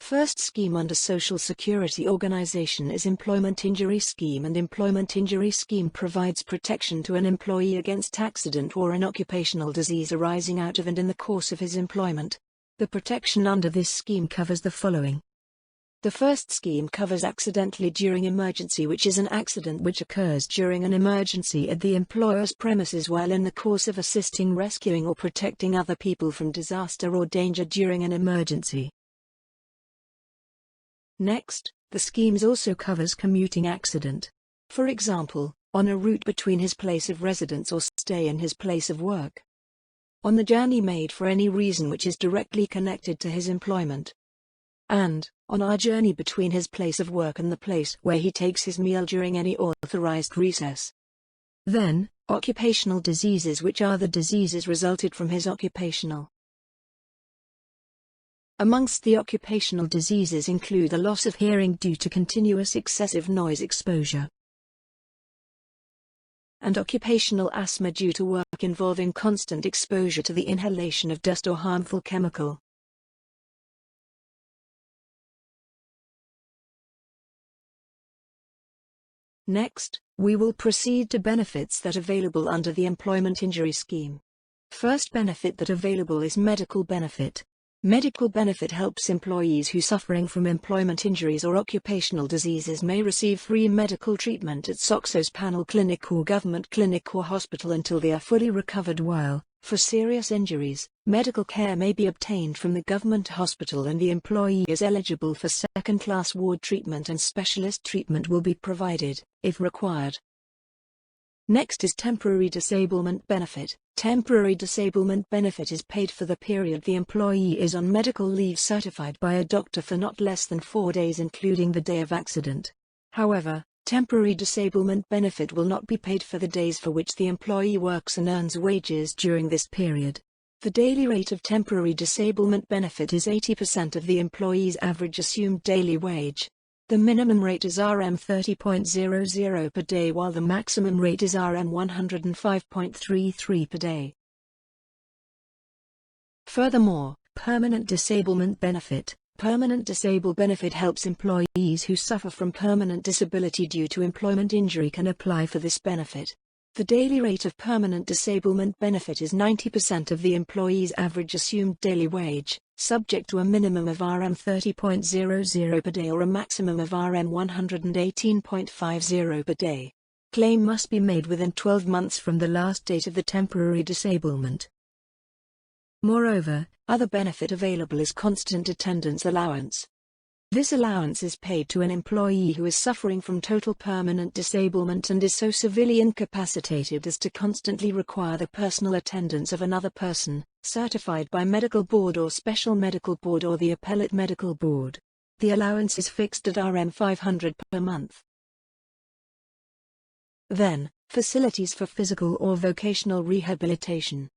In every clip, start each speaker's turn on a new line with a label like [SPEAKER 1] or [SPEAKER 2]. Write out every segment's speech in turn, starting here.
[SPEAKER 1] First scheme under Social Security Organization is Employment Injury Scheme, and Employment Injury Scheme provides protection to an employee against accident or an occupational disease arising out of and in the course of his employment. The protection under this scheme covers the following. The first scheme covers accidentally during emergency, which is an accident which occurs during an emergency at the employer's premises while in the course of assisting, rescuing or protecting other people from disaster or danger during an emergency. Next, the scheme also covers commuting accident. For example, on a route between his place of residence or stay and his place of work. On the journey made for any reason which is directly connected to his employment. And, on our journey between his place of work and the place where he takes his meal during any authorized recess. Then, occupational diseases, which are the diseases resulted from his occupational. Amongst the occupational diseases include the loss of hearing due to continuous excessive noise exposure, and occupational asthma due to work involving constant exposure to the inhalation of dust or harmful chemical. Next, we will proceed to benefits that are available under the Employment Injury Scheme. First benefit that available is medical benefit. Medical benefit helps employees who suffering from employment injuries or occupational diseases may receive free medical treatment at SOCSO's panel clinic or government clinic or hospital until they are fully recovered, while, for serious injuries, medical care may be obtained from the government hospital and the employee is eligible for second-class ward treatment, and specialist treatment will be provided, if required. Next is temporary disablement benefit. Temporary disablement benefit is paid for the period the employee is on medical leave certified by a doctor for not less than 4 days including the day of accident. However, temporary disablement benefit will not be paid for the days for which the employee works and earns wages during this period. The daily rate of temporary disablement benefit is 80% of the employee's average assumed daily wage. The minimum rate is Rm 30.00 per day while the maximum rate is Rm 105.33 per day. Furthermore, permanent disablement benefit. Permanent disable benefit helps employees who suffer from permanent disability due to employment injury can apply for this benefit. The daily rate of permanent disablement benefit is 90% of the employee's average assumed daily wage, subject to a minimum of Rm 30.00 per day or a maximum of Rm 118.50 per day. Claim must be made within 12 months from the last date of the temporary disablement. Moreover, other benefit available is constant attendance allowance. This allowance is paid to an employee who is suffering from total permanent disablement and is so severely incapacitated as to constantly require the personal attendance of another person, certified by medical board or special medical board or the appellate medical board. The allowance is fixed at Rm 500 per month. Then, facilities for physical or vocational rehabilitation.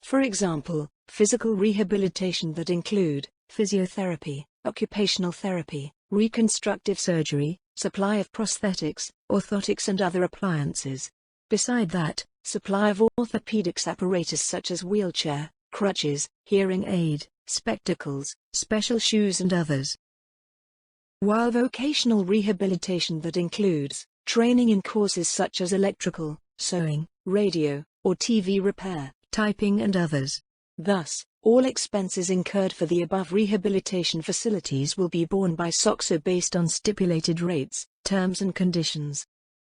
[SPEAKER 1] For example, physical rehabilitation that include physiotherapy, occupational therapy, reconstructive surgery, supply of prosthetics, orthotics and other appliances. Beside that, supply of orthopedics apparatus such as wheelchair, crutches, hearing aid, spectacles, special shoes and others. While vocational rehabilitation that includes training in courses such as electrical, sewing, radio, or TV repair, typing and others. Thus, all expenses incurred for the above rehabilitation facilities will be borne by SOCSO based on stipulated rates, terms and conditions.